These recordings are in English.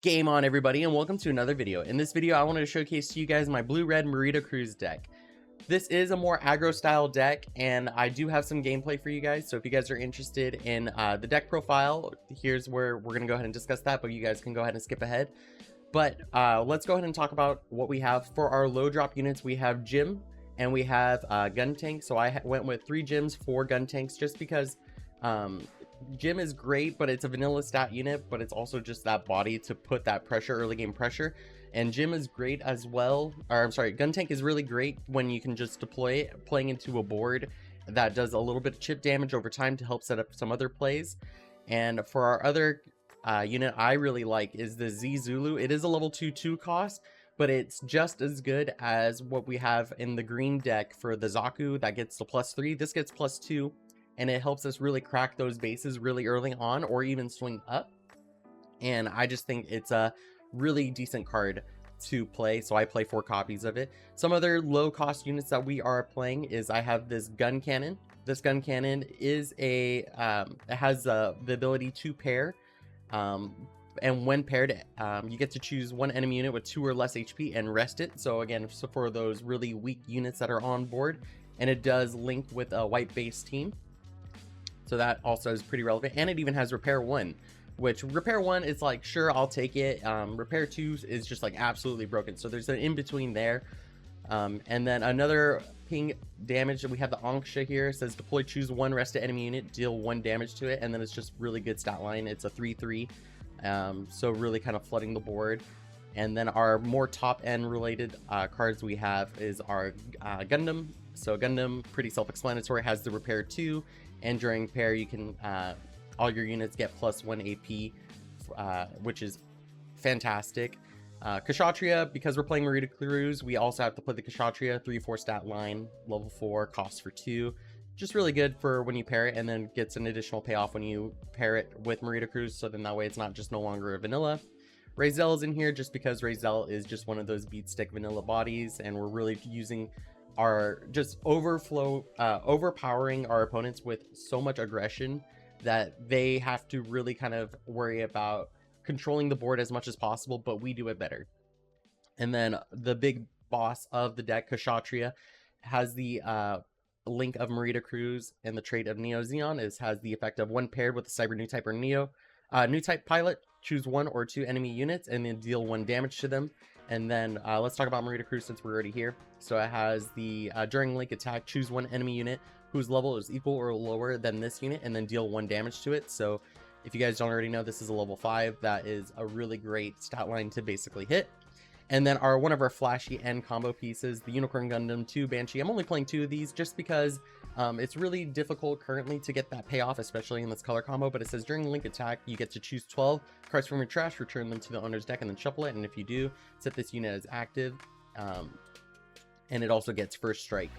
Game on, everybody, and welcome to another video. In this video I wanted to showcase to you guys my blue-red Marida Cruz deck. This is a more aggro style deck, and I do have some gameplay for you guys, so if you guys are interested in the deck profile, here's where we're gonna go ahead and discuss that, but you guys can go ahead and skip ahead. But let's go ahead and talk about what we have for our low drop units. We have Gym and we have Gun Tank. So I went with 3 Gyms, 4 Gun Tanks, just because Gym is great, but it's a vanilla stat unit, but it's also just that body to put that pressure, early game pressure. And Gym is great as well, or I'm sorry, Gun Tank is really great when you can just deploy it, playing into a board that does a little bit of chip damage over time to help set up some other plays. And for our other unit I really like is the Z Zulu. It is a level 2 cost, but it's just as good as what we have in the green deck for the Zaku that gets the +3. This gets +2. And it helps us really crack those bases really early on, or even swing up. And I just think it's a really decent card to play, so I play 4 copies of it. Some other low cost units that we are playing is I have this gun cannon. This gun cannon is a it has the ability to pair, and when paired you get to choose one enemy unit with 2 or less HP and rest it. So again, so for those really weak units that are on board, and it does link with a white base team. So that also is pretty relevant, and it even has Repair 1, which Repair 1 is like, sure, I'll take it. Repair 2 is just like absolutely broken. So there's an in-between there. And then another ping damage that we have, the Anksha here. It says deploy, choose 1 rested enemy unit, deal 1 damage to it, and then it's just really good stat line. It's a 3/3, so really kind of flooding the board. And then our more top end related cards we have is our Gundam. So Gundam, pretty self-explanatory, has the Repair 2, and during pair you can all your units get +1 AP, which is fantastic. Kshatriya, because we're playing Marida Cruz, we also have to play the Kshatriya 3/4 stat line, level 4, cost for 2. Just really good for when you pair it, and then gets an additional payoff when you pair it with Marida Cruz, so then that way it's not just no longer a vanilla. Razel is in here just because Razel is just one of those beat stick vanilla bodies, and we're really using our just overpowering our opponents with so much aggression that they have to really kind of worry about controlling the board as much as possible, but we do it better. And then the big boss of the deck, Kshatriya, has the link of Marida Cruz, and the trait of Neo Zeon has the effect of when paired with a Cyber new type or Neo new type pilot, choose 1 or 2 enemy units and then deal 1 damage to them. And then let's talk about Marida Cruz since we're already here. So it has the during link attack, choose 1 enemy unit whose level is equal or lower than this unit and then deal 1 damage to it. So if you guys don't already know, this is a level 5. That is a really great stat line to basically hit. And then one of our flashy end combo pieces, the Unicorn Gundam 2 Banshee. I'm only playing 2 of these just because it's really difficult currently to get that payoff, especially in this color combo. But it says during link attack, you get to choose 12 cards from your trash, return them to the owner's deck, and then shuffle it. And if you do, set this unit as active. And it also gets first strike.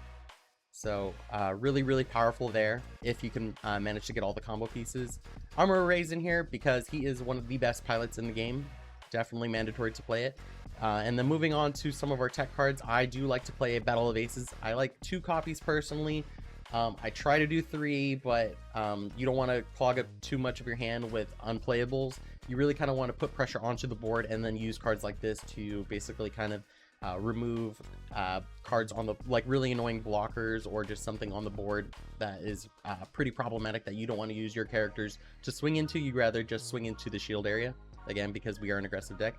So really powerful there if you can manage to get all the combo pieces. Armor Ray's in here because he is one of the best pilots in the game. Definitely mandatory to play it. And then moving on to some of our tech cards, I do like to play a Battle of Aces. I like 2 copies personally. I try to do 3, but you don't want to clog up too much of your hand with unplayables. You really kind of want to put pressure onto the board and then use cards like this to basically kind of remove cards on the really annoying blockers, or just something on the board that is pretty problematic that you don't want to use your characters to swing into. You'd rather just swing into the shield area, again, because we are an aggressive deck.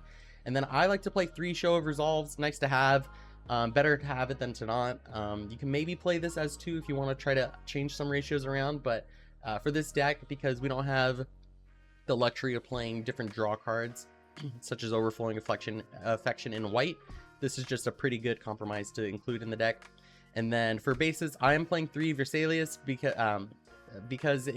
And then I like to play 3 Show of Resolves. Nice to have. Better to have it than to not. You can maybe play this as 2 if you want to try to change some ratios around, but for this deck, because we don't have the luxury of playing different draw cards such as Overflowing Affection in white, this is just a pretty good compromise to include in the deck. And then for bases, I am playing 3 Vesalius because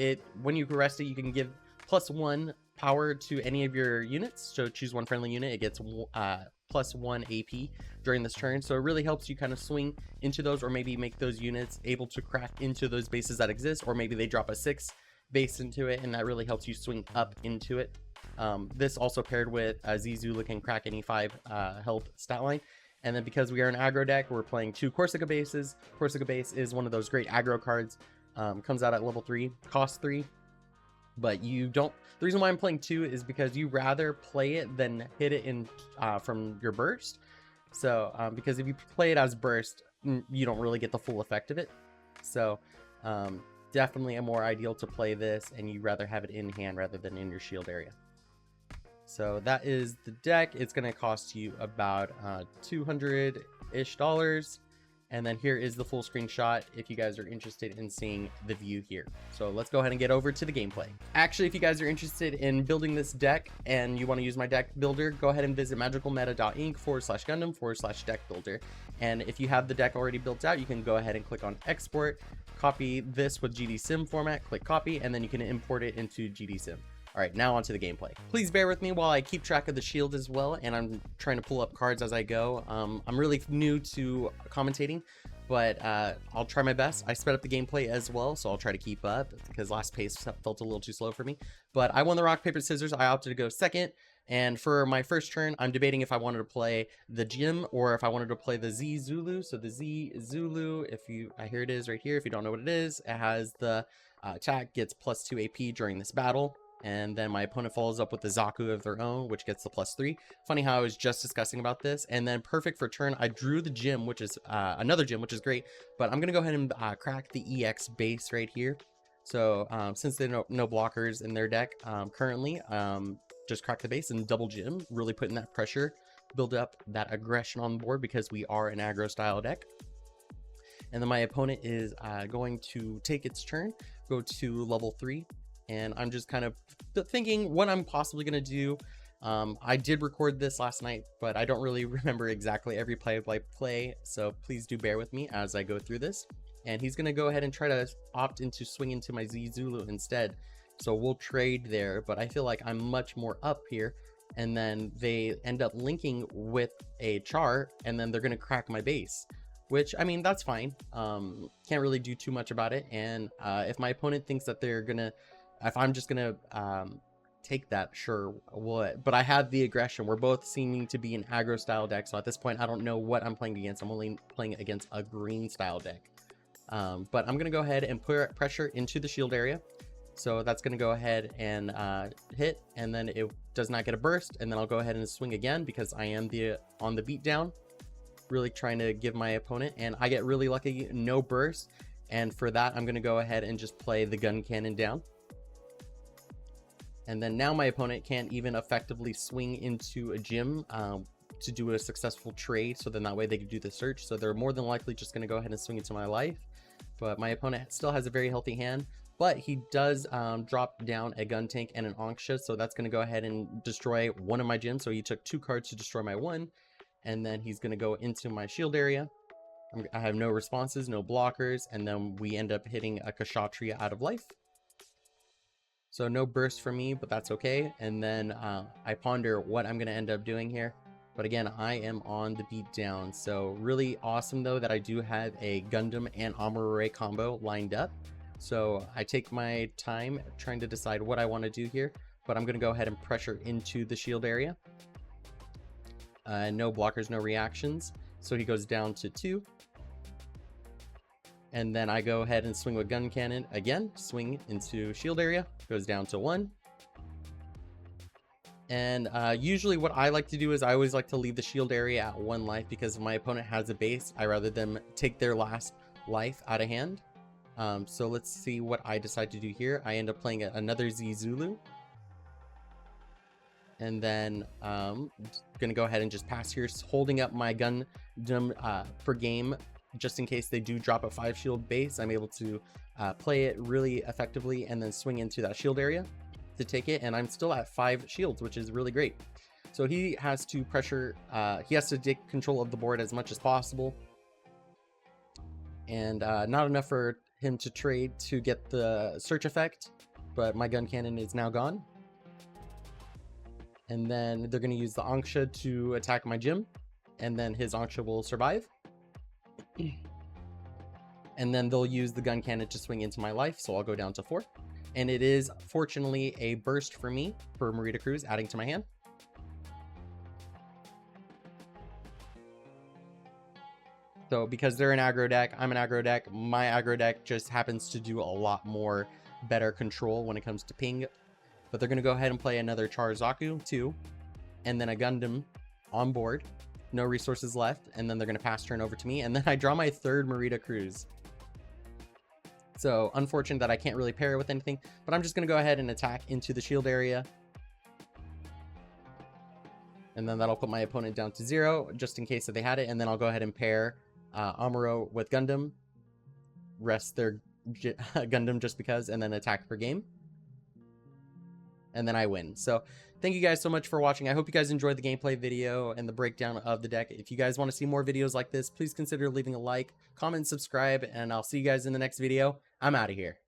when you rest it, you can give +1 power to any of your units. So choose 1 friendly unit, it gets +1 AP during this turn. So it really helps you kind of swing into those, or maybe make those units able to crack into those bases that exist, or maybe they drop a 6 base into it, and that really helps you swing up into it. This also paired with Zulu can crack any 5 health stat line. And then because we are an aggro deck, we're playing 2 Corsica bases. Corsica base is one of those great aggro cards. Comes out at level 3, cost 3. But you don't. The reason why I'm playing 2 is because you rather play it than hit it in from your burst. So because if you play it as burst, you don't really get the full effect of it. So definitely a more ideal to play this, and you rather have it in hand rather than in your shield area. So that is the deck. It's going to cost you about $200-ish. And then here is the full screenshot if you guys are interested in seeing the view here. So let's go ahead and get over to the gameplay. Actually, if you guys are interested in building this deck and you want to use my deck builder, go ahead and visit magicalmeta.inc/gundam/deck builder. And if you have the deck already built out, you can go ahead and click on export, copy this with GD sim format, click copy, and then you can import it into GD sim. All right, now onto the gameplay. Please bear with me while I keep track of the shield as well, and I'm trying to pull up cards as I go. I'm really new to commentating, but I'll try my best. I sped up the gameplay as well, so I'll try to keep up because last pace felt a little too slow for me. But I won the rock, paper, scissors. I opted to go second, and for my first turn, I'm debating if I wanted to play the Jim or if I wanted to play the Z Zulu. So the Z Zulu, here it is right here. If you don't know what it is, it has the attack gets +2 AP during this battle. And then my opponent follows up with the Zaku of their own, which gets the +3. Funny how I was just discussing about this. And then perfect for turn, I drew the Gym, which is another Gym, which is great. But I'm going to go ahead and crack the EX base right here. So since there are no blockers in their deck currently, just crack the base and double Gym, really putting that pressure, build up that aggression on the board because we are an aggro style deck. And then my opponent is going to take its turn, go to level 3. And I'm just kind of thinking what I'm possibly going to do. I did record this last night, but I don't really remember exactly every play, so please do bear with me as I go through this. And he's going to go ahead and try to opt into swing into my Z Zulu instead. So we'll trade there, but I feel like I'm much more up here. And then they end up linking with a Char, and then they're going to crack my base. Which, I mean, that's fine. Can't really do too much about it. And if my opponent thinks that they're going to... If I'm just gonna take that, sure, what? But I have the aggression. We're both seeming to be an aggro style deck, so at this point I don't know what I'm playing against. I'm only playing against a green style deck. But I'm gonna go ahead and put pressure into the shield area. So that's gonna go ahead and hit, and then it does not get a burst, and then I'll go ahead and swing again because I am on the beatdown, really trying to give my opponent, and I get really lucky, no burst. And for that, I'm gonna go ahead and just play the gun cannon down. And then now my opponent can't even effectively swing into a Gym to do a successful trade. So then that way they can do the search. So they're more than likely just going to go ahead and swing into my life. But my opponent still has a very healthy hand. But he does drop down a gun tank and an Onksha. So that's going to go ahead and destroy one of my Gyms. So he took 2 cards to destroy my 1. And then he's going to go into my shield area. I have no responses, no blockers. And then we end up hitting a Kshatriya out of life. So no burst for me, but that's okay. And then I ponder what I'm going to end up doing here. But again, I am on the beat down. So really awesome, though, that I do have a Gundam and Amuro combo lined up. So I take my time trying to decide what I want to do here. But I'm going to go ahead and pressure into the shield area. No blockers, no reactions. So he goes down to 2. And then I go ahead and swing with gun cannon again, swing into shield area, goes down to 1. And usually what I like to do is I always like to leave the shield area at 1 life because if my opponent has a base, I rather them take their last life out of hand. So let's see what I decide to do here. I end up playing another Z Zulu. And then gonna go ahead and just pass here, holding up my Gundam for game. Just in case they do drop a 5 shield base, I'm able to play it really effectively and then swing into that shield area to take it. And I'm still at 5 shields, which is really great. So he has to pressure, he has to take control of the board as much as possible. And not enough for him to trade to get the search effect, but my gun cannon is now gone. And then they're going to use the Onksha to attack my Gym, and then his Onksha will survive. And then they'll use the gun cannon to swing into my life, so I'll go down to 4. And it is fortunately a burst for me for Marida Cruz, adding to my hand. So because they're an aggro deck, I'm an aggro deck, my aggro deck just happens to do a lot more better control when it comes to ping. But they're going to go ahead and play another Charazaku, 2, and then a Gundam on board. No resources left, and then they're going to pass turn over to me, and then I draw my 3rd Marida Cruz. So, unfortunate that I can't really pair it with anything, but I'm just going to go ahead and attack into the shield area. And then that'll put my opponent down to 0, just in case that they had it, and then I'll go ahead and pair Amuro with Gundam, rest their Gundam just because, and then attack per game. And then I win. So thank you guys so much for watching. I hope you guys enjoyed the gameplay video and the breakdown of the deck. If you guys want to see more videos like this, please consider leaving a like, comment, subscribe, and I'll see you guys in the next video. I'm out of here.